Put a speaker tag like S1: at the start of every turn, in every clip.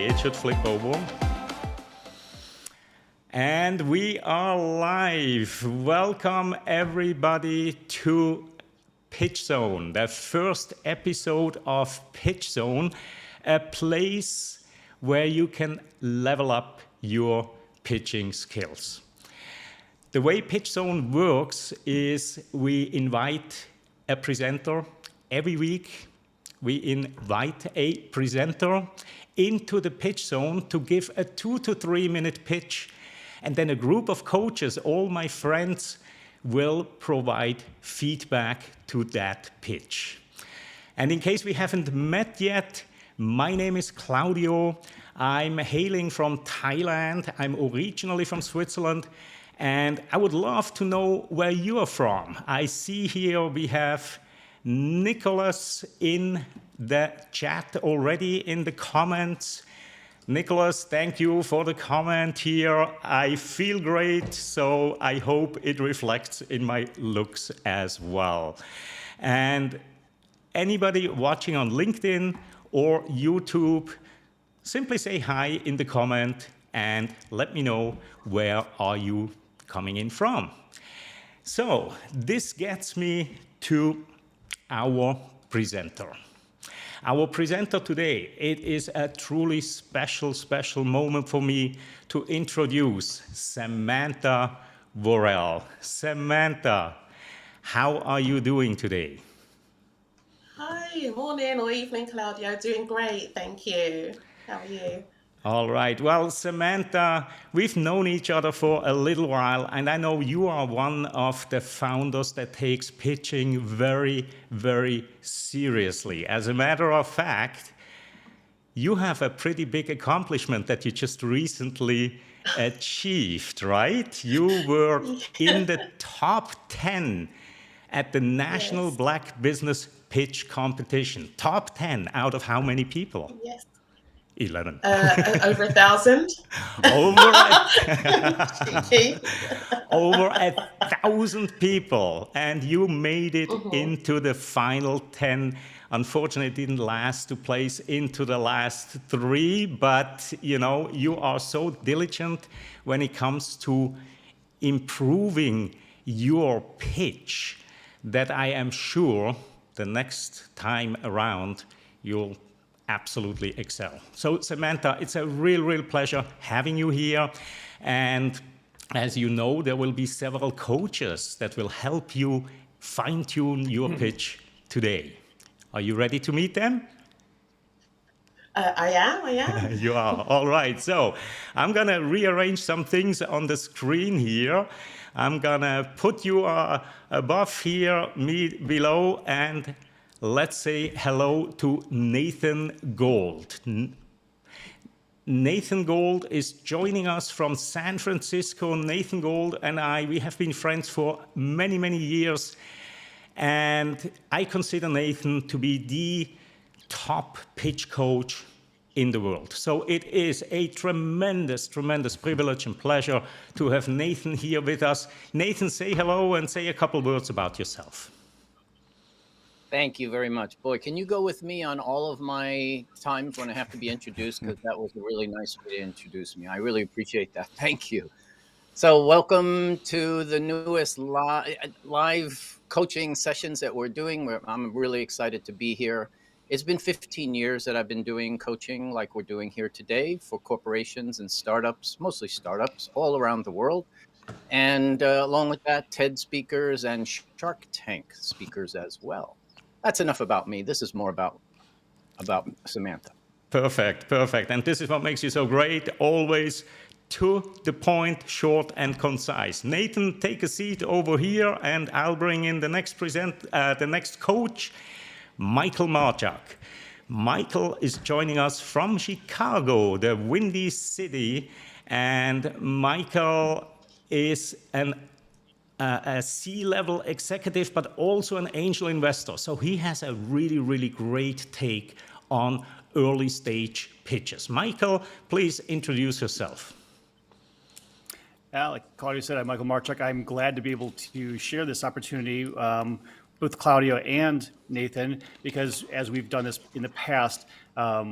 S1: It should flip over. And we are live. Welcome everybody to PitchZone, the first episode of PitchZone, a place where you can level up your pitching skills. The way PitchZone works is we invite a presenter every week. We invite a presenter into the pitch zone to give a 2 to 3 minute pitch, and then a group of coaches, all my friends, will provide feedback to that pitch. And in case we haven't met yet, my name is Claudio. I'm hailing from Thailand. I'm originally from Switzerland, and I would love to know where you are from. I see here we have Nicholas in the chat already, in the comments. Nicholas, thank you for the comment here. I feel great, so I hope it reflects in my looks as well. And anybody watching on LinkedIn or YouTube, simply say hi in the comment and let me know where are you coming in from. So this gets me to our presenter. Our presenter today, it is a truly special moment for me to introduce Samantha Worrell. Samantha, how are you doing today?
S2: Hi, morning or evening, Claudio. Doing great, thank you. How are you?
S1: All right. Well, Samantha, we've known each other for a little while, and I know you are one of the founders that takes pitching very, very seriously. As a matter of fact, you have a pretty big accomplishment that you just recently achieved, right? You were in the top 10 at the National
S2: Yes,
S1: Black Business Pitch Competition. Top 10 out of how many people?
S2: yes.
S1: 11.
S2: Over 1,000.
S1: Over a,
S2: Cheeky.
S1: over 1,000 people, and you made it
S2: Mhm.
S1: into the final 10. Unfortunately, it didn't last to place into the last 3, but you know, you are so diligent when it comes to improving your pitch that I am sure the next time around you'll absolutely excel. So Samantha, it's a real pleasure having you here. And as you know, there will be several coaches that will help you fine-tune your pitch today. Are you ready to meet them?
S2: I am.
S1: You are. All right. So I'm going to rearrange some things on the screen here. I'm going to put you above here, me below, and let's say hello to Nathan Gold. Nathan Gold is joining us from San Francisco. Nathan Gold and I, we have been friends for many years. And I consider Nathan to be the top pitch coach in the world. So it is a tremendous privilege and pleasure to have Nathan here with us. Nathan, say hello and say a couple words about yourself.
S3: Thank you very much. Boy, can you go with me on all of my times when I have to be introduced? Because that was a really nice way to introduce me. I really appreciate that. Thank you. So welcome to the newest live coaching sessions that we're doing. I'm really excited to be here. It's been 15 years that I've been doing coaching like we're doing here today for corporations and startups, mostly startups all around the world. And along with that, TED speakers and Shark Tank speakers as well. That's enough about me. This is more about Samantha.
S1: Perfect. And this is what makes you so great. Always to the point, short and concise. Nathan, take a seat over here, and I'll bring in the next coach, Michael Marchak. Michael is joining us from Chicago, the Windy City, and Michael is a C-level executive, but also an angel investor. So he has a really great take on early stage pitches. Michael, please introduce yourself.
S4: Like Claudio said, I'm Michael Marchak. I'm glad to be able to share this opportunity both Claudio and Nathan, because as we've done this in the past,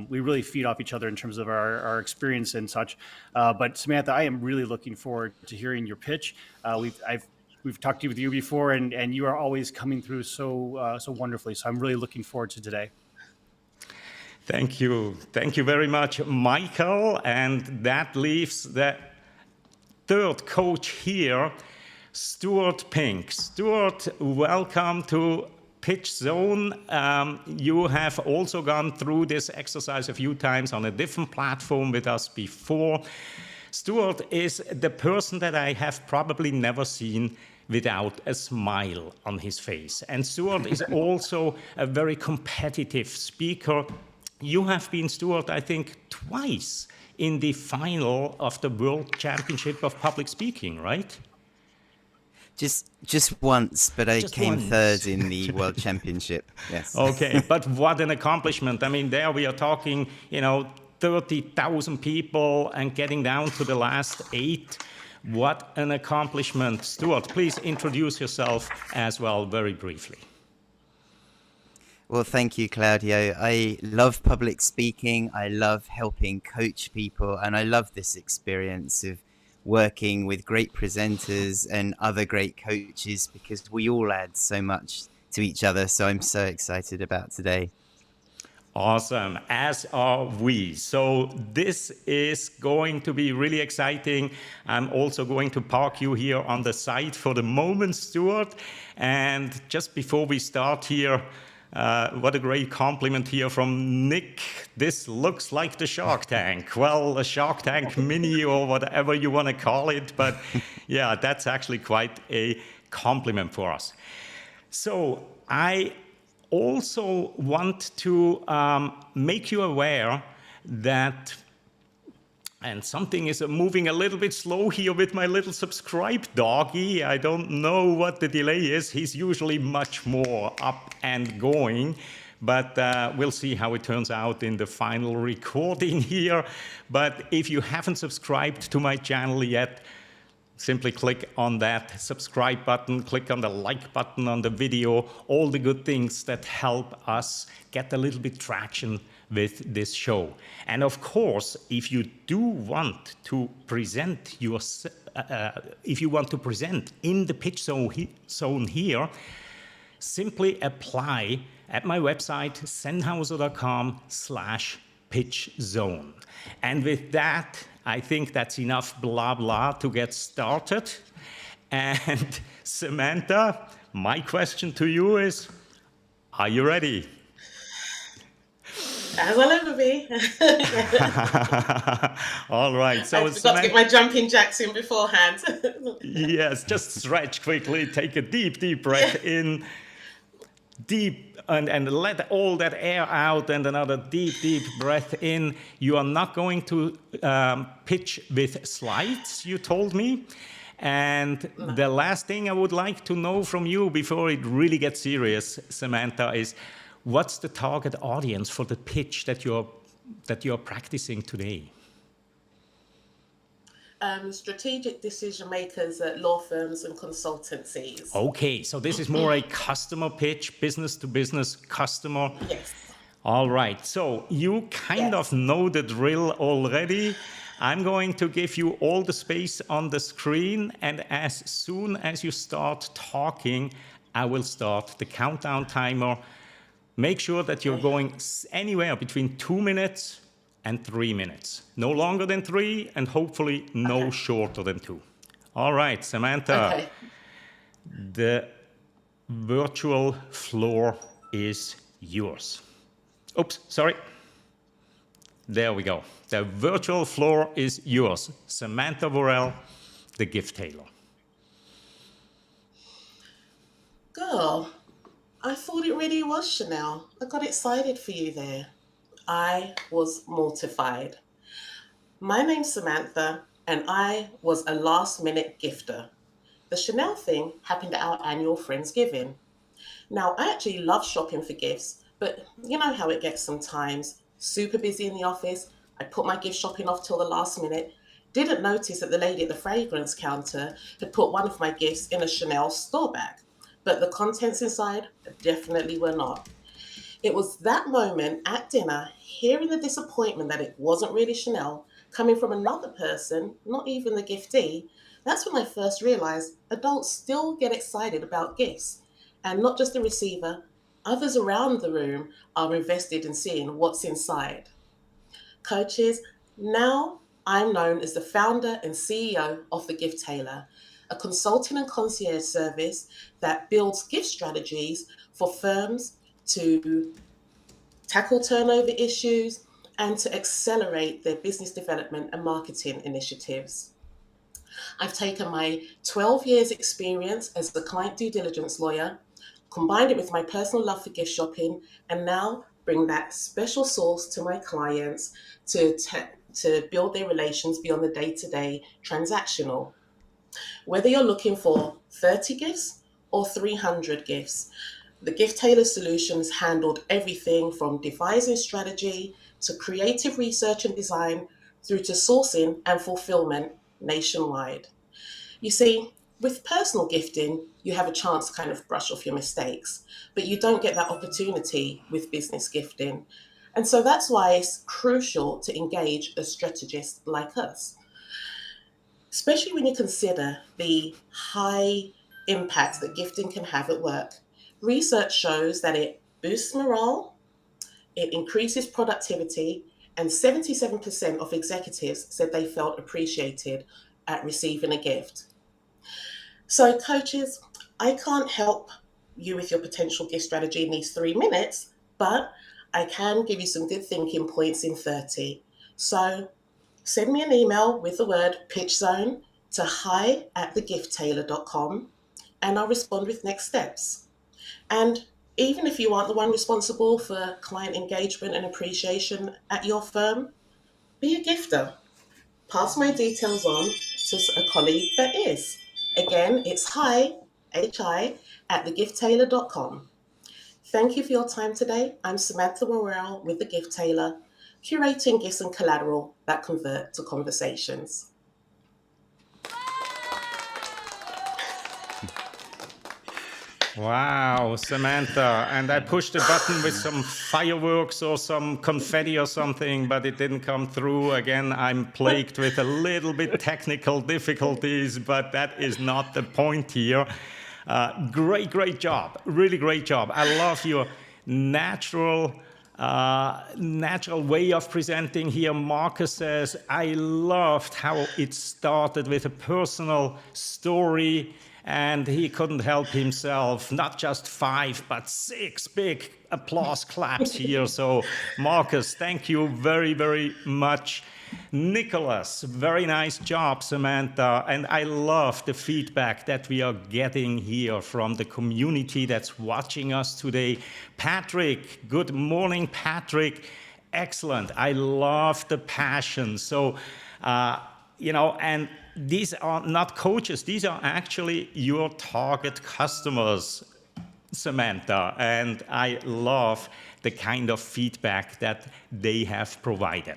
S4: we really feed off each other in terms of our experience and such. But Samantha, I am really looking forward to hearing your pitch. We've talked to you with you before, and you are always coming through so wonderfully. So I'm really looking forward to today.
S1: Thank you. Thank you very much, Michael. And that leaves the third coach here, Stuart Pink. Stuart, welcome to PitchZone. You have also gone through this exercise a few times on a different platform with us before. Stuart is the person that I have probably never seen without a smile on his face. And Stuart is also a very competitive speaker. You have been, Stuart, I think, twice in the final of the World Championship of Public Speaking, right?
S5: Just once, but I came third in the World Championship. Yes.
S1: Okay, but what an accomplishment. I mean, there we are talking, 30,000 people and getting down to the last 8. What an accomplishment. Stuart, please introduce yourself as well, very briefly.
S5: Well, thank you, Claudio. I love public speaking. I love helping coach people. And I love this experience of working with great presenters and other great coaches, because we all add so much to each other. So I'm so excited about today.
S1: Awesome, as are we. So this is going to be really exciting. I'm also going to park you here on the side for the moment, Stuart. And just before we start here, what a great compliment here from Nick. This looks like the Shark Tank. Well, a Shark Tank mini or whatever you want to call it. But yeah, that's actually quite a compliment for us. So I also want to make you aware that, and something is moving a little bit slow here with my little subscribe doggy. I don't know what the delay is. He's usually much more up and going, but we'll see how it turns out in the final recording here. But if you haven't subscribed to my channel yet, simply click on that subscribe button, click on the like button on the video, all the good things that help us get a little bit traction with this show. And of course, if you do want to present in the pitch zone here, simply apply at my website, sennhauser.com/pitchzone. And with that, I think that's enough blah blah to get started. And Samantha, my question to you is, are you ready?
S2: As I'll ever be.
S1: All right. So
S2: I forgot to get my jumping jacks in beforehand.
S1: Yes, just stretch quickly, take a deep breath in, and let all that air out, and another deep breath in. You are not going to pitch with slides, you told me. And the last thing I would like to know from you before it really gets serious, Samantha, is what's the target audience for the pitch that you're practicing today?
S2: Strategic decision makers at law firms and consultancies.
S1: Okay, so this is more a customer pitch, business to business customer.
S2: Yes.
S1: All right, so you kind of know the drill already. I'm going to give you all the space on the screen, and as soon as you start talking, I will start the countdown timer. Make sure that you're going anywhere between 2 minutes and 3 minutes. No longer than 3, and hopefully no shorter than 2. All right, Samantha.
S2: Okay.
S1: The virtual floor is yours. Oops, sorry. There we go. The virtual floor is yours. Samantha Worrell, the Gift Tailor.
S2: Girl, I thought it really was Chanel. I got excited for you there. I was mortified. My name's Samantha, and I was a last-minute gifter. The Chanel thing happened at our annual Friendsgiving. Now, I actually love shopping for gifts, but you know how it gets sometimes. Super busy in the office. I put my gift shopping off till the last minute. Didn't notice that the lady at the fragrance counter had put one of my gifts in a Chanel store bag. but the contents inside definitely were not. It was that moment at dinner, hearing the disappointment that it wasn't really Chanel, coming from another person, not even the giftee, that's when I first realized adults still get excited about gifts. And not just the receiver, others around the room are invested in seeing what's inside. Coaches, now I'm known as the founder and CEO of the Gift Tailor, a consulting and concierge service that builds gift strategies for firms to tackle turnover issues and to accelerate their business development and marketing initiatives. I've taken my 12 years experience as a client due diligence lawyer, combined it with my personal love for gift shopping, and now bring that special sauce to my clients to build their relations beyond the day-to-day transactional. Whether you're looking for 30 gifts or 300 gifts, the Gift Tailor Solutions handled everything from devising strategy to creative research and design through to sourcing and fulfillment nationwide. You see, with personal gifting, you have a chance to kind of brush off your mistakes, but you don't get that opportunity with business gifting. And so that's why it's crucial to engage a strategist like us, especially when you consider the high impact that gifting can have at work. Research shows that it boosts morale, it increases productivity, and 77% of executives said they felt appreciated at receiving a gift. So, coaches, I can't help you with your potential gift strategy in these 3 minutes, but I can give you some good thinking points in 30. So, send me an email with the word PitchZone to hi@thegifttailor.com and I'll respond with next steps. And even if you aren't the one responsible for client engagement and appreciation at your firm, be a gifter. Pass my details on to a colleague that is. Again, it's hi, at thegifttailor.com. Thank you for your time today. I'm Samantha Worrell with The Gift Tailor, curating gifts and collateral that convert to conversations.
S1: Wow, Samantha. And I pushed a button with some fireworks or some confetti or something, but it didn't come through. Again, I'm plagued with a little bit technical difficulties, but that is not the point here. Great job. Really great job. I love your natural way of presenting here. Marcus says, I loved how it started with a personal story and he couldn't help himself. Not just 5, but 6 big applause claps here. So Marcus, thank you very much. Nicholas, very nice job, Samantha. And I love the feedback that we are getting here from the community that's watching us today. Patrick, good morning, Patrick. Excellent. I love the passion. So, and these are not coaches. These are actually your target customers, Samantha, and I love the kind of feedback that they have provided.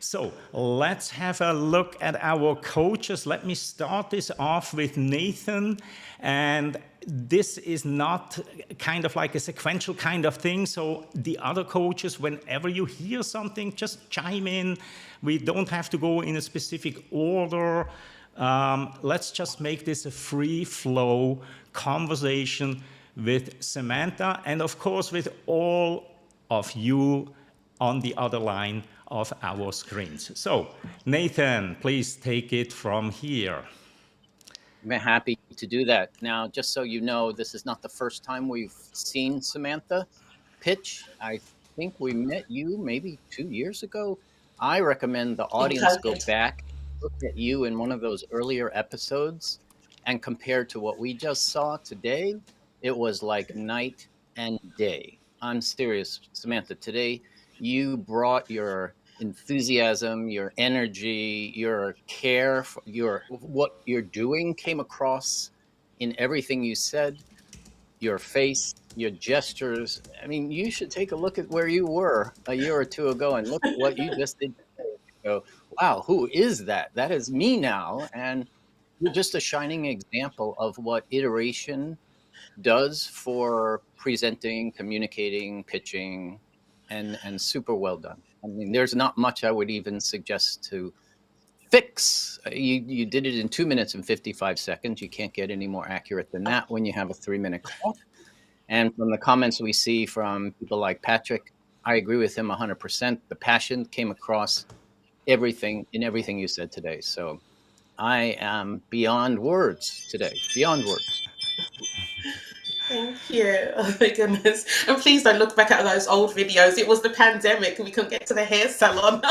S1: So let's have a look at our coaches. Let me start this off with Nathan. And this is not kind of like a sequential kind of thing. So the other coaches, whenever you hear something, just chime in. We don't have to go in a specific order. Let's just make this a free flow conversation with Samantha and of course with all of you on the other line of our screens. So Nathan, please take it from here.
S3: I'm happy to do that. Now, just so you know, this is not the first time we've seen Samantha pitch. I think we met you maybe 2 years ago. I recommend the audience go back, look at you in one of those earlier episodes, and compare to what we just saw today. It was like night and day. I'm serious, Samantha. Today, you brought your enthusiasm, your energy, your care, for what you're doing came across in everything you said, your face, your gestures. I mean, you should take a look at where you were a year or two ago and look at what you just did. Go, wow, who is that? That is me now. And you're just a shining example of what iteration does for presenting, communicating, pitching, and super well done. I mean, there's not much I would even suggest to fix. You did it in 2 minutes and 55 seconds. You can't get any more accurate than that when you have a 3-minute clock. And from the comments we see from people like Patrick, I agree with him 100%. The passion came across everything you said today. So I am beyond words today, beyond words.
S2: Thank you. Oh my goodness. And please don't look back at those old videos. It was the pandemic and we couldn't get to the hair salon.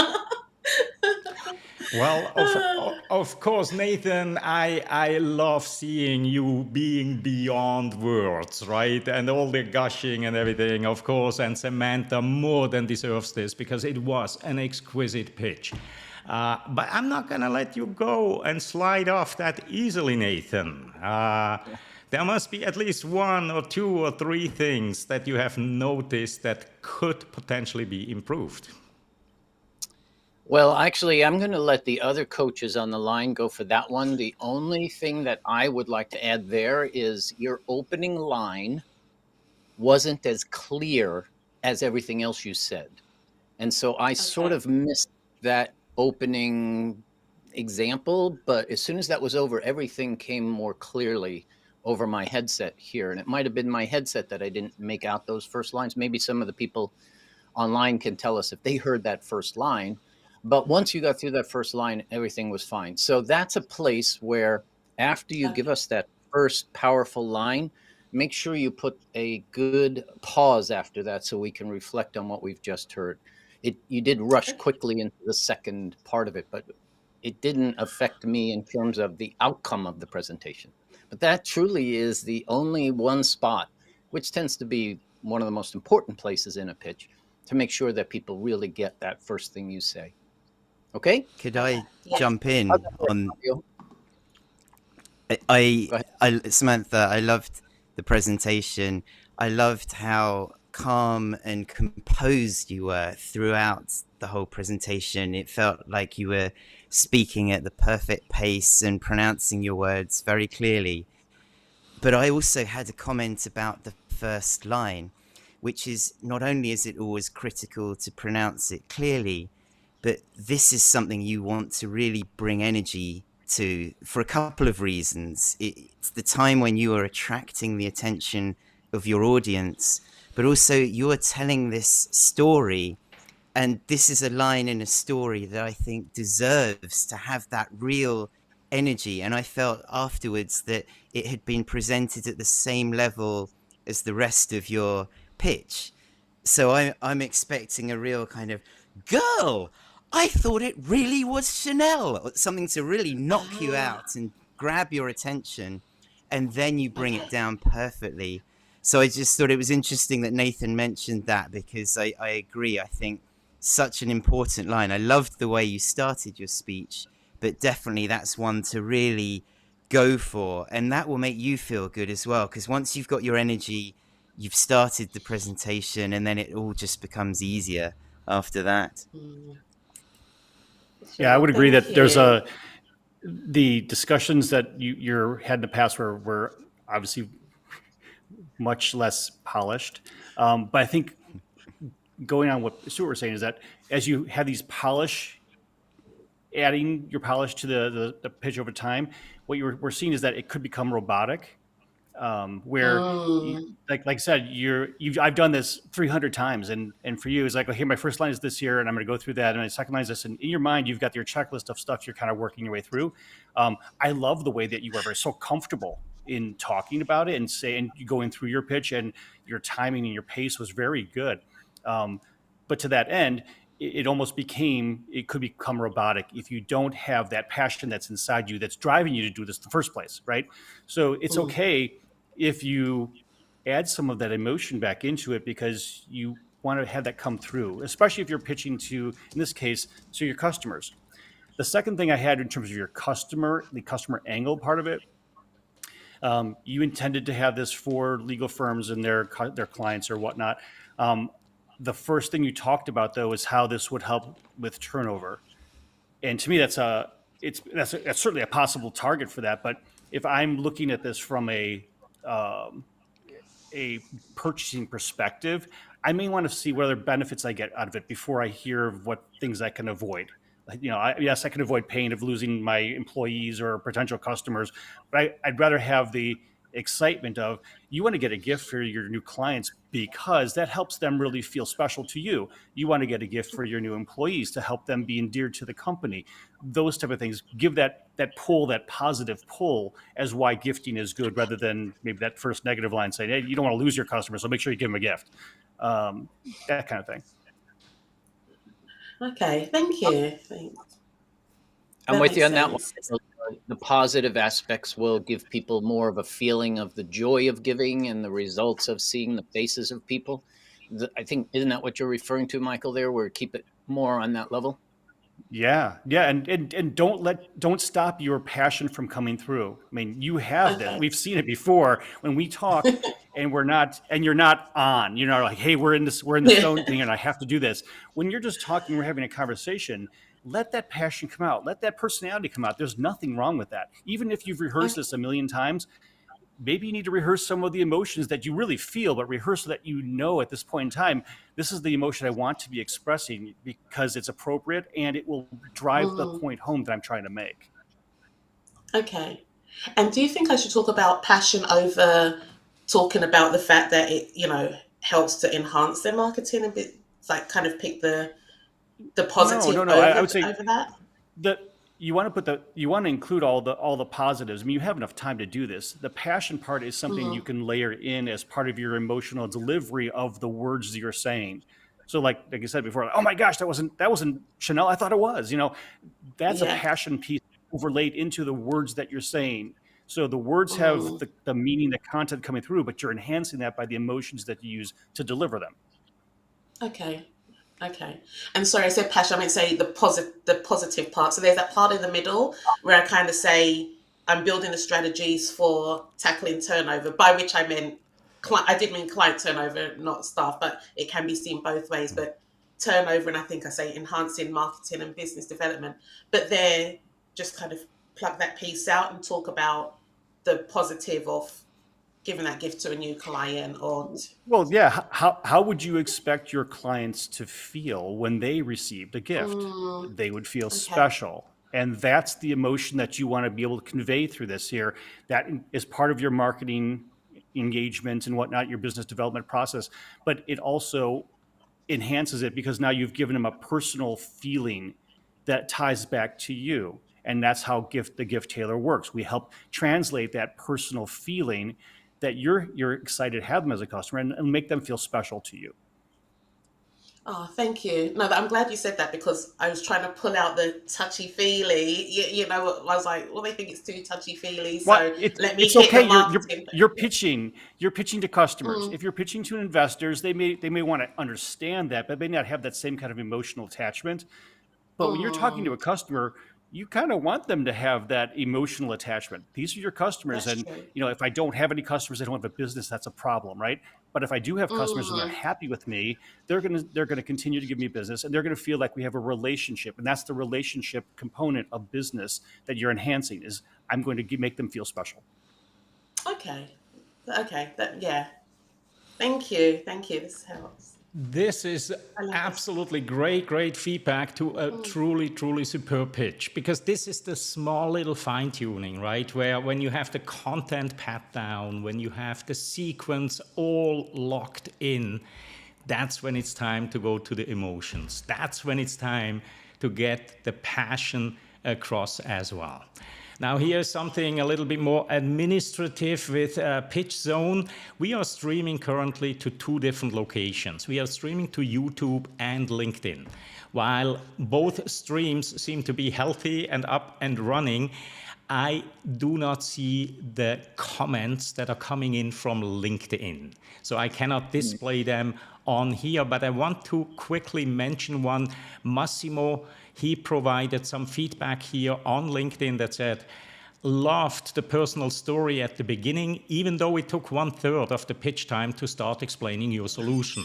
S1: Well, of course, Nathan, I love seeing you being beyond words, right? And all the gushing and everything, of course. And Samantha more than deserves this because it was an exquisite pitch. But I'm not going to let you go and slide off that easily, Nathan. There must be at least 1 or 2 or 3 things that you have noticed that could potentially be improved.
S3: Well, actually, I'm going to let the other coaches on the line go for that one. The only thing that I would like to add there is your opening line wasn't as clear as everything else you said. And so I sort of missed that opening example, but as soon as that was over, everything came more clearly over my headset here. And it might have been my headset that I didn't make out those first lines. Maybe some of the people online can tell us if they heard that first line. But once you got through that first line, everything was fine. So that's a place where after you give us that first powerful line, make sure you put a good pause after that so we can reflect on what we've just heard. You did rush quickly into the second part of it, but it didn't affect me in terms of the outcome of the presentation. But that truly is the only one spot, which tends to be one of the most important places in a pitch, to make sure that people really get that first thing you say. Okay?
S5: Could I jump in on?
S3: Go
S5: Samantha, I loved the presentation. I loved how calm and composed you were throughout the whole presentation. It felt like you were speaking at the perfect pace and pronouncing your words very clearly. But I also had a comment about the first line, which is not only is it always critical to pronounce it clearly, but this is something you want to really bring energy to for a couple of reasons. It's the time when you are attracting the attention of your audience, but also you're telling this story. And this is a line in a story that I think deserves to have that real energy. And I felt afterwards that it had been presented at the same level as the rest of your pitch. So I'm expecting a real kind of, girl, I thought it really was Chanel, or something to really knock you out and grab your attention, and then you bring it down perfectly. So I just thought it was interesting that Nathan mentioned that, because I agree. I think such an important line. I loved the way you started your speech, but definitely that's one to really go for, and that will make you feel good as well, because once you've got your energy, you've started the presentation, and then it all just becomes easier after that.
S4: Yeah, I would agree that there's the discussions that you had in the past were obviously much less polished. But I think going on what Stuart was saying is that as you have these adding your polish to the pitch over time, what we're seeing is that it could become robotic. Where, like I said, I've done this 300 times, and for you, it's like, okay, my first line is this here, and I'm going to go through that, and my second line is this, and in your mind, you've got your checklist of stuff you're kind of working your way through. I love the way that you were so comfortable in talking about it and going through your pitch, and your timing and your pace was very good. But to that end, it could become robotic if you don't have that passion that's inside you that's driving you to do this in the first place, right? So it's okay if you add some of that emotion back into it, because you want to have that come through, especially if you're pitching to, in this case, to your customers. The second thing I had in terms of the customer angle part of it, you intended to have this for legal firms and their clients or whatnot. The first thing you talked about, though, is how this would help with turnover. And to me, that's certainly a possible target for that. But if I'm looking at this from a a purchasing perspective, I may want to see what other benefits I get out of it before I hear of what things I can avoid. Like, yes, I can avoid pain of losing my employees or potential customers, but I'd rather have the excitement of, you want to get a gift for your new clients because that helps them really feel special to you. You want to get a gift for your new employees to help them be endeared to the company. Those type of things give that pull, that positive pull, as why gifting is good, rather than maybe that first negative line saying, hey, you don't want to lose your customers, so make sure you give them a gift. That kind of thing.
S2: Okay, thank you. Thanks.
S3: I'm
S2: That
S3: with
S2: makes
S3: you on that one.
S2: sense.
S3: The positive aspects will give people more of a feeling of the joy of giving and the results of seeing the faces of people. I think, isn't that what you're referring to, Michael, there, where keep it more on that level?
S4: Yeah, and don't stop your passion from coming through. I mean, you have this.
S2: Okay.
S4: We've seen it before when we talk, and you're not on. You're not like, hey, we're in the phone thing, and I have to do this. When you're just talking, we're having a conversation. Let that passion come out. Let that personality come out. There's nothing wrong with that. Even if you've rehearsed this a million times, maybe you need to rehearse some of the emotions that you really feel, but rehearse so that at this point in time, this is the emotion I want to be expressing because it's appropriate and it will drive the point home that I'm trying to make.
S2: Okay. And do you think I should talk about passion over talking about the fact that it, helps to enhance their marketing a bit, like kind of pick the positive
S4: No. I would say
S2: over that?
S4: that you want to include all the positives. I mean, you have enough time to do this. The passion part is something you can layer in as part of your emotional delivery of the words that you're saying. So like I said before, oh my gosh, that wasn't Chanel. I thought it was. That's a
S2: Yeah.
S4: passion piece overlaid into the words that you're saying. So the words have the meaning, the content coming through, but you're enhancing that by the emotions that you use to deliver them.
S2: Okay. Okay. And sorry, I said passion. I meant say the positive part. So there's that part in the middle where I kind of say I'm building the strategies for tackling turnover, by which I meant I did mean client turnover, not staff, but it can be seen both ways. But turnover, and I think I say enhancing marketing and business development. But there, just kind of plug that piece out and talk about the positive of giving that gift to a new client or
S4: Well, yeah. How would you expect your clients to feel when they received a gift? They would feel special. And that's the emotion that you want to be able to convey through this here. That is part of your marketing engagement and whatnot, your business development process. But it also enhances it because now you've given them a personal feeling that ties back to you. And that's how the Gift Tailor works. We help translate that personal feeling that you're excited to have them as a customer and make them feel special to you.
S2: Oh, thank you. No, I'm glad you said that because I was trying to pull out the touchy-feely. I was like, well, they think it's too touchy-feely, so let me
S4: it's
S2: hit
S4: okay.
S2: the marketing.
S4: You're pitching to customers. If you're pitching to investors, they may want to understand that, but may not have that same kind of emotional attachment. But when you're talking to a customer, you kind of want them to have that emotional attachment. These are your customers.
S2: That's
S4: And,
S2: true.
S4: if I don't have any customers, I don't have a business, that's a problem, right? But if I do have customers and they're happy with me, they're going to continue to give me business and they're going to feel like we have a relationship. And that's the relationship component of business that you're enhancing is I'm going to make them feel special.
S2: Okay. Yeah. Thank you. This helps.
S1: This is absolutely great feedback to a truly superb pitch, because this is the small little fine tuning, right? Where when you have the content pat down, when you have the sequence all locked in, that's when it's time to go to the emotions. That's when it's time to get the passion across as well. Now here's something a little bit more administrative with PitchZone. We are streaming currently to 2 different locations. We are streaming to YouTube and LinkedIn. While both streams seem to be healthy and up and running, I do not see the comments that are coming in from LinkedIn. So I cannot display them on here, but I want to quickly mention one. Massimo, he provided some feedback here on LinkedIn that said, loved the personal story at the beginning, even though it took 1/3 of the pitch time to start explaining your solution.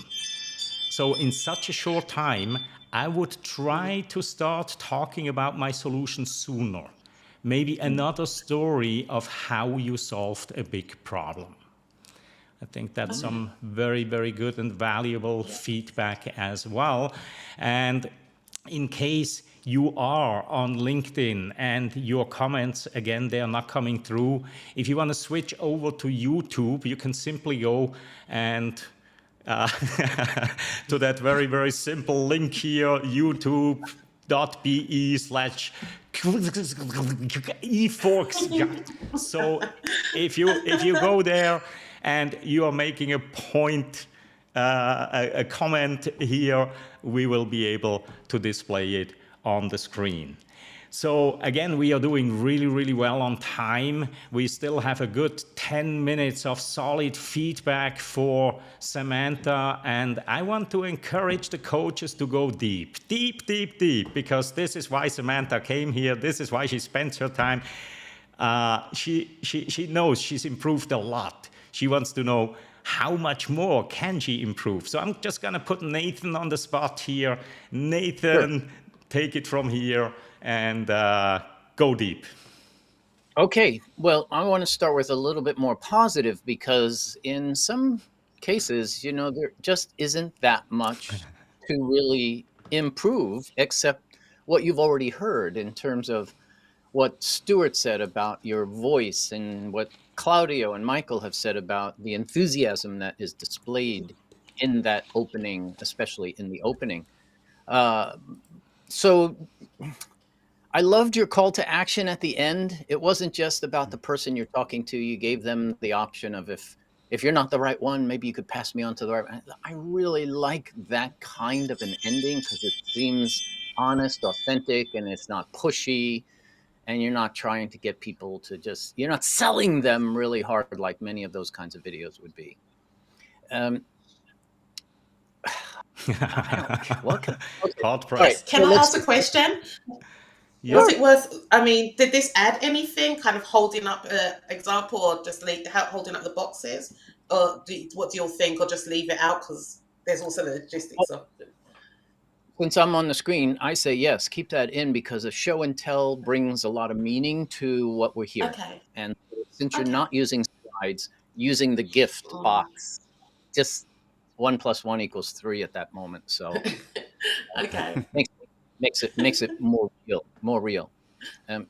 S1: So in such a short time, I would try to start talking about my solution sooner. Maybe another story of how you solved a big problem. I think that's some very, very good and valuable feedback as well. And in case you are on LinkedIn and your comments, again, they are not coming through, if you want to switch over to YouTube, you can simply go and to that very, very simple link here, youtube.be/eforks. So if you go there and you are making a point, a comment here, we will be able to display it on the screen. So again, we are doing really, really well on time. We still have a good 10 minutes of solid feedback for Samantha. And I want to encourage the coaches to go deep, deep, deep, deep, because this is why Samantha came here. This is why she spends her time. She knows she's improved a lot. She wants to know how much more can she improve. So I'm just going to put Nathan on the spot here. Nathan, sure. Take it from here and go deep.
S3: Okay, well, I want to start with a little bit more positive, because in some cases, there just isn't that much to really improve, except what you've already heard in terms of what Stuart said about your voice and what Claudio and Michael have said about the enthusiasm that is displayed in that opening, especially in the opening. So I loved your call to action at the end. It wasn't just about the person you're talking to. You gave them the option of, if you're not the right one, maybe you could pass me on to the right one. I really like that kind of an ending, because it seems honest, authentic, and it's not pushy. And you're not trying to get people to you're not selling them really hard like many of those kinds of videos would be.
S1: Hard pressed.
S2: Can I ask a question? Yeah. Was it worth, did this add anything, kind of holding up an example, or just holding up the boxes? Or what do you all think, or just leave it out, because there's also the logistics of it?
S3: Since I'm on the screen, I say yes, keep that in, because a show and tell brings a lot of meaning to what we're hearing.
S2: Okay.
S3: And since you're not using slides, using the gift box, just 1 + 1 = 3 at that moment. So
S2: okay.
S3: Makes it more real.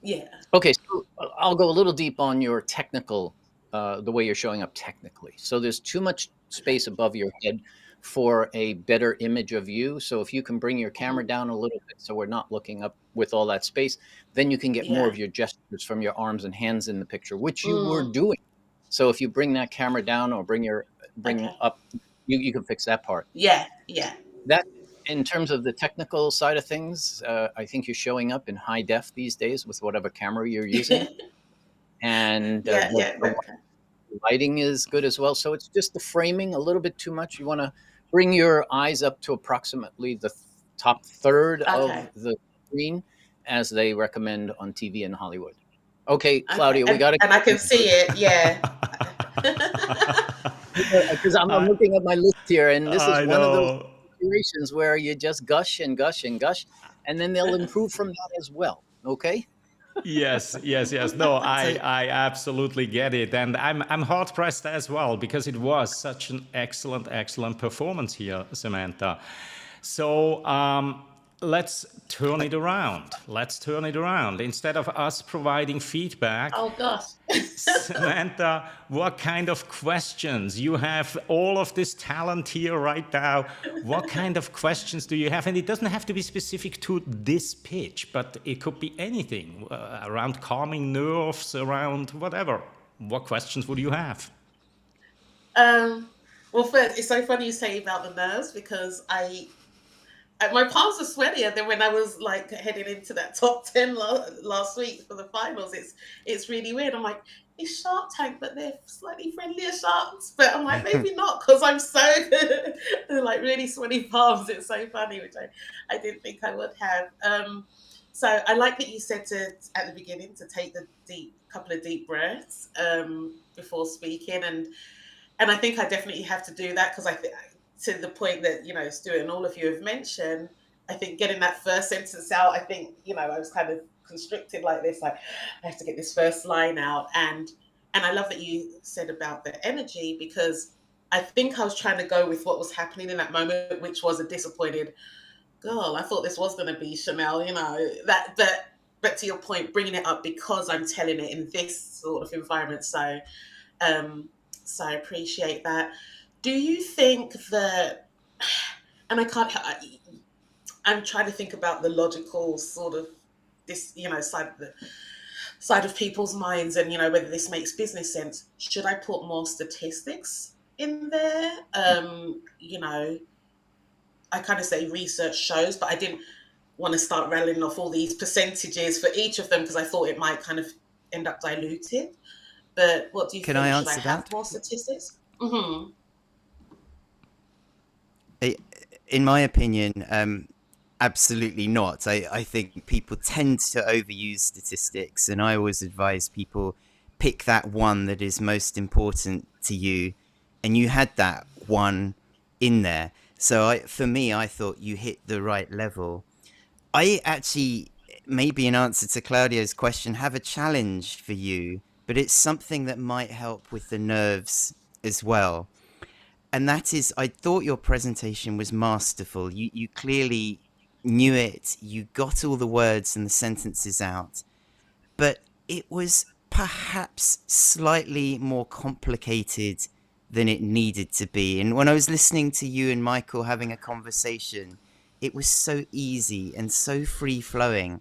S2: Yeah.
S3: Okay, so I'll go a little deep on your technical, the way you're showing up technically. So there's too much space above your head for a better image of you. So if you can bring your camera down a little bit, so we're not looking up with all that space, then you can get more of your gestures from your arms and hands in the picture, which you were doing. So if you bring that camera down, or bring up, you can fix that part.
S2: Yeah.
S3: That, in terms of the technical side of things, I think you're showing up in high def these days with whatever camera you're using. And the lighting is good as well. So it's just the framing a little bit too much. You want to bring your eyes up to approximately the top third of the screen, as they recommend on TV in Hollywood. Okay, Claudia, we got to...
S2: And I can see it, yeah.
S3: Because I'm looking at my list here, and this is one of those situations where you just gush and gush and gush, and then they'll improve from that as well. Okay?
S1: Yes. No, I absolutely get it. And I'm hard pressed as well, because it was such an excellent performance here, Samantha. So let's turn it around. Instead of us providing feedback,
S2: oh gosh,
S1: Samantha, what kind of questions? You have all of this talent here right now. What kind of questions do you have? And it doesn't have to be specific to this pitch, but it could be anything around calming nerves, around whatever. What questions would you have?
S2: Well, first, it's so funny you say about the nerves, because my palms were sweaty, and then when I was like heading into that top 10 last week for the finals, it's really weird. I'm like, it's Shark Tank, but they're slightly friendlier sharks. But I'm like, maybe not, because I'm so like really sweaty palms. It's so funny, which I didn't think I would have. So I like that you said at the beginning to take the couple of deep breaths before speaking, and I think I definitely have to do that, because I think, to the point that, Stuart and all of you have mentioned, I think getting that first sentence out, I think, I was kind of constricted like this, like I have to get this first line out. And I love that you said about the energy, because I think I was trying to go with what was happening in that moment, which was a disappointed girl. I thought this was going to be Chanel, but to your point, bringing it up because I'm telling it in this sort of environment. Um, so I appreciate that. Do you think that, and I'm trying to think about the logical sort of this, side of people's minds, and whether this makes business sense. Should I put more statistics in there? I kind of say research shows, but I didn't want to start rattling off all these percentages for each of them because I thought it might kind of end up diluted. But what do you
S5: Can I
S2: think? Should I
S5: answer
S2: have
S5: that?
S2: more statistics? Mm-hmm.
S5: In my opinion, absolutely not. I think people tend to overuse statistics, and I always advise people pick that one that is most important to you, and you had that one in there. So for me, I thought you hit the right level. I actually, maybe in answer to Claudio's question, have a challenge for you, but it's something that might help with the nerves as well. And that is, I thought your presentation was masterful. You clearly knew it. You got all the words and the sentences out, but it was perhaps slightly more complicated than it needed to be. And when I was listening to you and Michael having a conversation, it was so easy and so free flowing.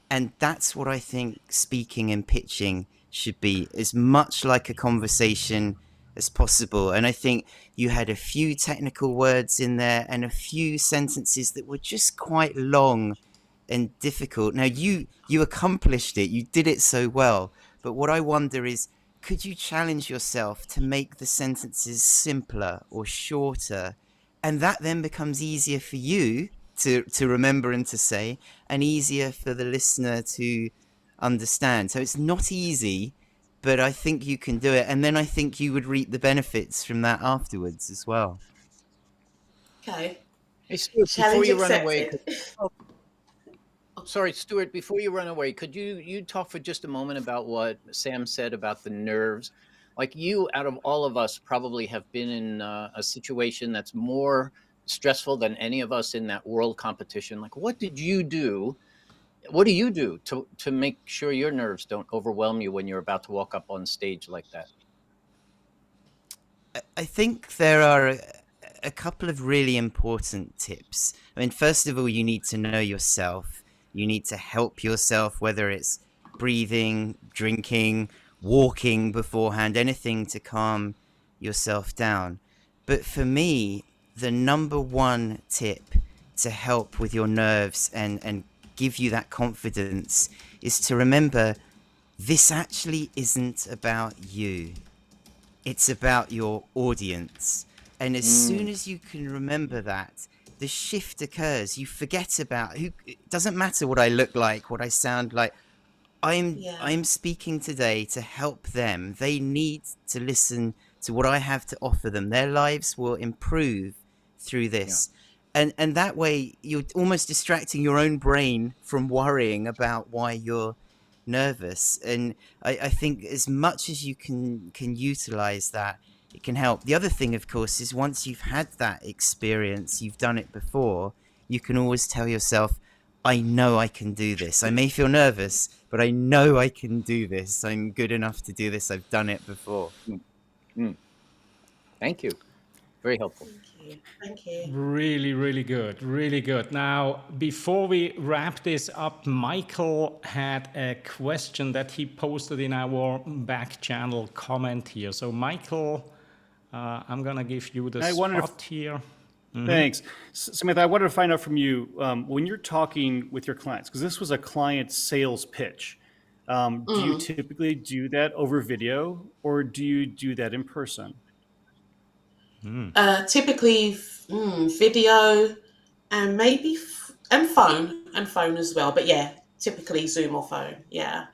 S5: And that's what I think speaking and pitching should be, as much like a conversation as possible. And I think you had a few technical words in there and a few sentences that were just quite long and difficult. Now you accomplished it, you did it so well, but what I wonder is, could you challenge yourself to make the sentences simpler or shorter, and that then becomes easier for you to remember and to say, and easier for the listener to understand. So it's not easy, but I think you can do it, and then I think you would reap the benefits from that afterwards as well.
S2: Okay.
S3: Hey, Stuart, before
S2: Challenge
S3: you run away,
S2: accepted.
S3: sorry, Stuart, before you run away, could you talk for just a moment about what Sam said about the nerves? Like, you, out of all of us, probably have been in a situation that's more stressful than any of us in that world competition. Like, what did you do? What do you do to make sure your nerves don't overwhelm you when you're about to walk up on stage like that?
S5: I think there are a couple of really important tips. I mean, first of all, you need to know yourself. You need to help yourself, whether it's breathing, drinking, walking beforehand, anything to calm yourself down. But for me, the number one tip to help with your nerves and give you that confidence is to remember, this actually isn't about you. It's about your audience. And as soon as you can remember that, the shift occurs. You forget about who. It doesn't matter what I look like, what I sound like.
S2: Yeah.
S5: I'm speaking today to help them. They need to listen to what I have to offer them. Their lives will improve through this. And that way you're almost distracting your own brain from worrying about why you're nervous. And I think as much as you can utilize that, it can help. The other thing, of course, is once you've had that experience, you've done it before, you can always tell yourself, I know I can do this. I may feel nervous, but I know I can do this. I'm good enough to do this. I've done it before.
S3: Thank you. Very helpful.
S2: Thank you. Thank you.
S1: Really, really good. Really good. Now, before we wrap this up, Michael had a question that he posted in our back channel comment here. So, Michael, I'm going to give you the spot here.
S4: Thanks. Samantha, I wanted to find out from you, when you're talking with your clients, because this was a client sales pitch, do you typically do that over video, or do you do that in person?
S2: Typically, video and maybe and phone as well. But yeah, typically Zoom or phone. Yeah.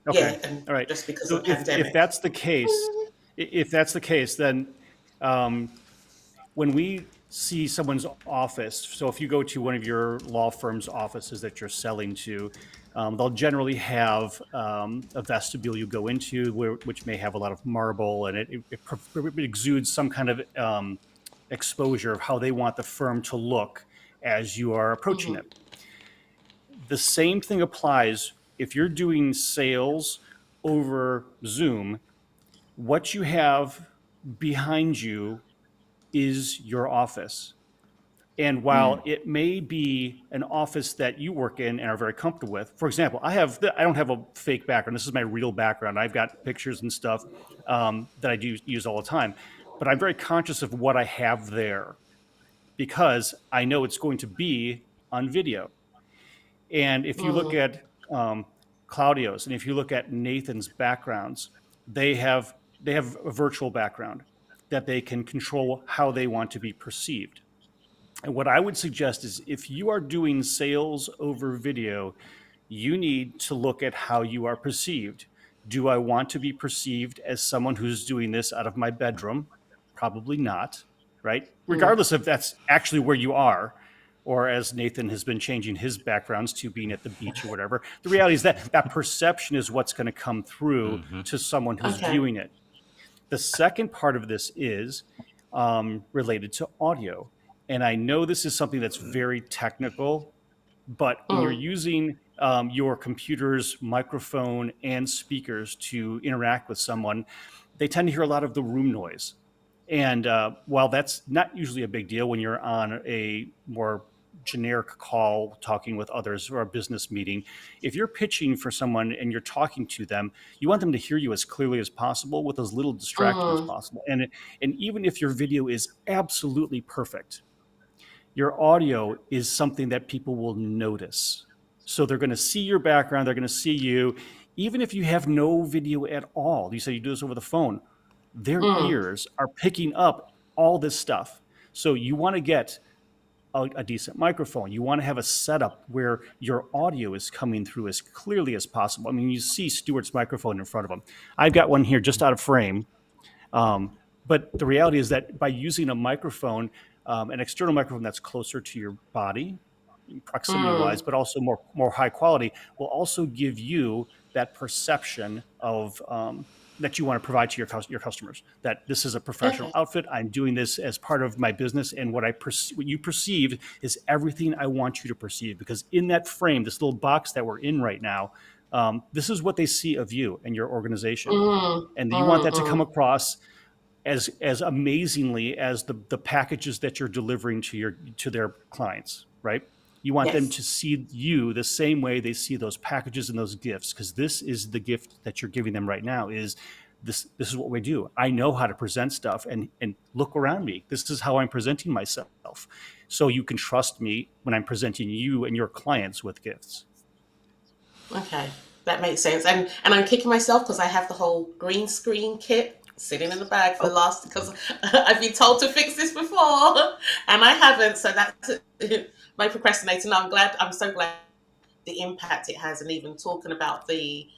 S4: Okay.
S2: Yeah. And
S4: All right.
S2: just because
S4: So
S2: of the pandemic.
S4: if that's the case, then when we see someone's office, so if you go to one of your law firm's offices that you're selling to, They'll generally have a vestibule you go into, which may have a lot of marble, and it exudes some kind of exposure of how they want the firm to look as you are approaching it. The same thing applies if you're doing sales over Zoom. What you have behind you is your office. And while it may be an office that you work in and are very comfortable with, for example, I don't have a fake background. This is my real background. I've got pictures and stuff that I do use all the time, but I'm very conscious of what I have there because I know it's going to be on video. And if you look at Claudio's and if you look at Nathan's backgrounds, they have a virtual background that they can control how they want to be perceived. And what I would suggest is if you are doing sales over video, you need to look at how you are perceived. Do I want to be perceived as someone who's doing this out of my bedroom? Probably not, right? Regardless if that's actually where you are, or as Nathan has been changing his backgrounds to being at the beach or whatever. The reality is that perception is what's going to come through to someone who's viewing it. The second part of this is related to audio. And I know this is something that's very technical, but when you're using your computer's microphone and speakers to interact with someone, they tend to hear a lot of the room noise. And while that's not usually a big deal when you're on a more generic call talking with others or a business meeting, if you're pitching for someone and you're talking to them, you want them to hear you as clearly as possible with as little distraction as possible. And even if your video is absolutely perfect, your audio is something that people will notice. So they're going to see your background, they're going to see you, even if you have no video at all. You say you do this over the phone, their ears are picking up all this stuff. So you want to get a decent microphone. You want to have a setup where your audio is coming through as clearly as possible. I mean, you see Stuart's microphone in front of him. I've got one here just out of frame. But the reality is that by using a microphone, an external microphone that's closer to your body, proximity-wise, but also more high quality, will also give you that perception of that you want to provide to your customers. That this is a professional outfit. I'm doing this as part of my business, and what you perceive is everything I want you to perceive. Because in that frame, this little box that we're in right now, this is what they see of you and your organization, and you want that to come across as amazingly as the packages that you're delivering to their clients, right? You want them to see you the same way they see those packages and those gifts, because this is the gift that you're giving them right now. Is this is what we do. I know how to present stuff, and look around me. This is how I'm presenting myself. So you can trust me when I'm presenting you and your clients with gifts.
S2: Okay, that makes sense. And I'm kicking myself because I have the whole green screen kit sitting in the bag for last, because I've been told to fix this before and I haven't. So that's my procrastinating. No, I'm so glad the impact it has, and even talking about the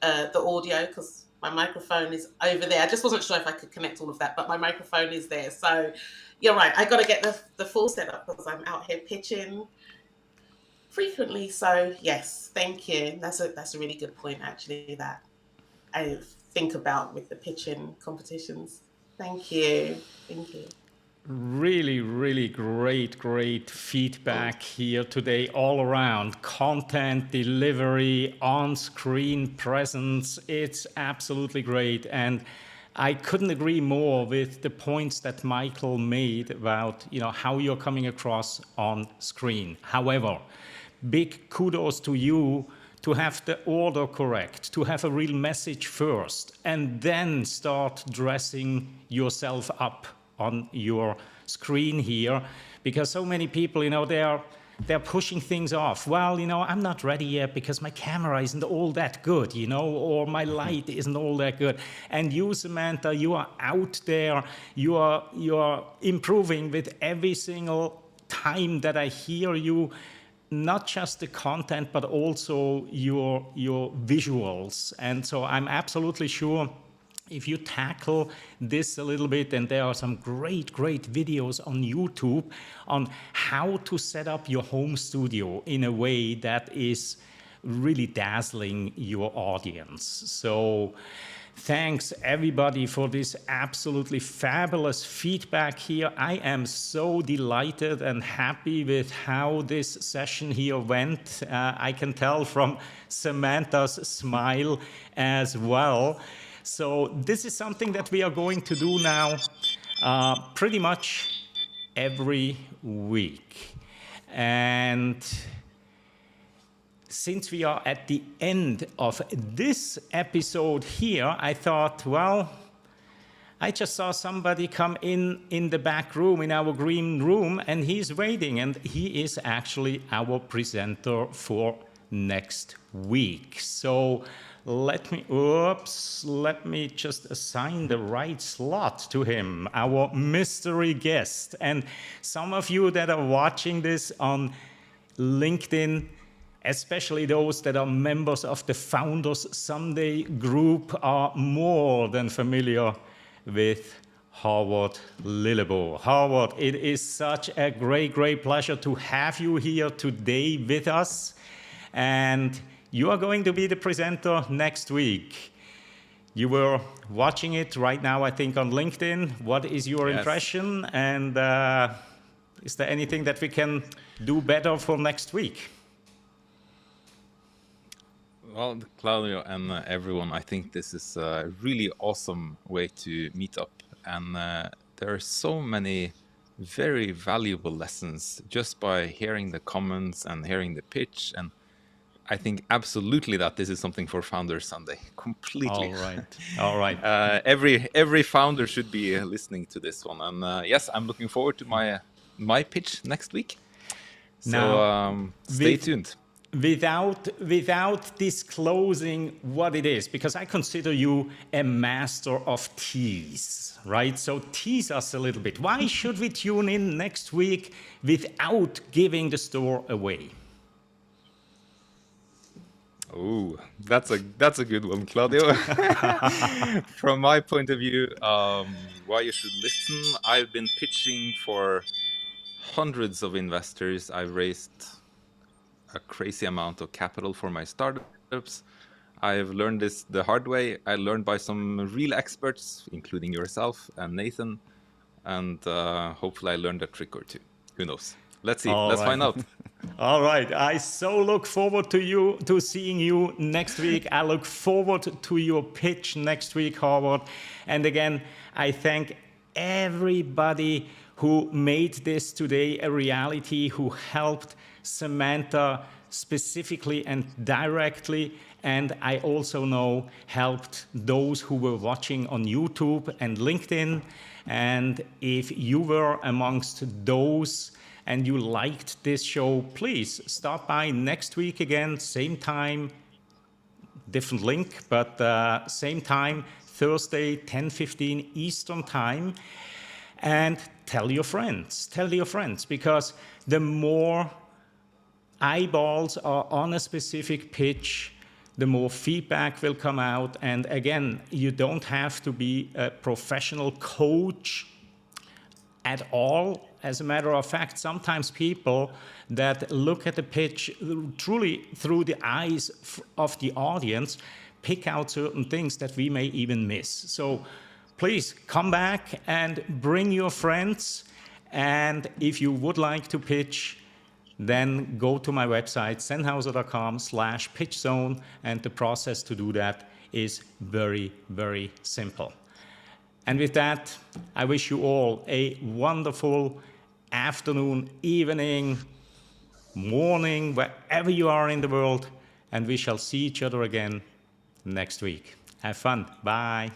S2: audio, because my microphone is over there. I just wasn't sure if I could connect all of that, but my microphone is there. So you're right. I got to get the full setup because I'm out here pitching frequently. So yes, thank you. That's a really good point, actually, that I think about with the pitching competitions. Thank you.
S1: Really, really great feedback here today all around. Content, delivery, on-screen presence, it's absolutely great. And I couldn't agree more with the points that Michael made about, how you're coming across on screen. However, big kudos to you to have the order correct, to have a real message first, and then start dressing yourself up on your screen here, because so many people, they're pushing things off. Well, I'm not ready yet because my camera isn't all that good, or my light isn't all that good. And you, Samantha, you are out there, you are improving with every single time that I hear you. Not just the content, but also your visuals. And so I'm absolutely sure if you tackle this a little bit, and there are some great videos on YouTube on how to set up your home studio in a way that is really dazzling your audience. So thanks everybody for this absolutely fabulous feedback here. I am so delighted and happy with how this session here went. I can tell from Samantha's smile as well. So this is something that we are going to do now pretty much every week. And since we are at the end of this episode here, I thought, well, I just saw somebody come in the back room, in our green room, and he's waiting, and he is actually our presenter for next week. So let me just assign the right slot to him, our mystery guest. And some of you that are watching this on LinkedIn, especially those that are members of the Founders Sunday group, are more than familiar with Howard Lilleboe. Howard, it is such a great pleasure to have you here today with us. And you are going to be the presenter next week. You were watching it right now, I think, on LinkedIn. What is your impression? And is there anything that we can do better for next week?
S6: Well, Claudio and everyone, I think this is a really awesome way to meet up. And there are so many very valuable lessons just by hearing the comments and hearing the pitch. And I think absolutely that this is something for Founders Sunday, completely.
S1: All right.
S6: Every founder should be listening to this one. And yes, I'm looking forward to my pitch next week. So
S1: Now,
S6: stay tuned.
S1: Without disclosing what it is, because I consider you a master of tease, right? So tease us a little bit. Why should we tune in next week without giving the store away?
S6: Oh, that's a good one, Claudio. From my point of view, why you should listen. I've been pitching for hundreds of investors. I've raised a crazy amount of capital for my startups. I've learned this the hard way. I learned by some real experts, including yourself and Nathan. And hopefully I learned a trick or two. Who knows? Let's see. Let's find out.
S1: All right. I so look forward to seeing you next week. I look forward to your pitch next week, Howard. And again, I thank everybody who made this today a reality, who helped Samantha specifically and directly. And I also know helped those who were watching on YouTube and LinkedIn. And if you were amongst those and you liked this show, please stop by next week again, same time, different link, but same time, Thursday, 10:15 Eastern Time. And tell your friends, because the more eyeballs are on a specific pitch, the more feedback will come out. And again, you don't have to be a professional coach at all. As a matter of fact, sometimes people that look at the pitch truly through the eyes of the audience pick out certain things that we may even miss. So please come back and bring your friends. And if you would like to pitch, then go to my website, sennhauser.com/pitchzone, and the process to do that is very, very simple. And with that, I wish you all a wonderful afternoon, evening, morning, wherever you are in the world, and we shall see each other again next week. Have fun. Bye.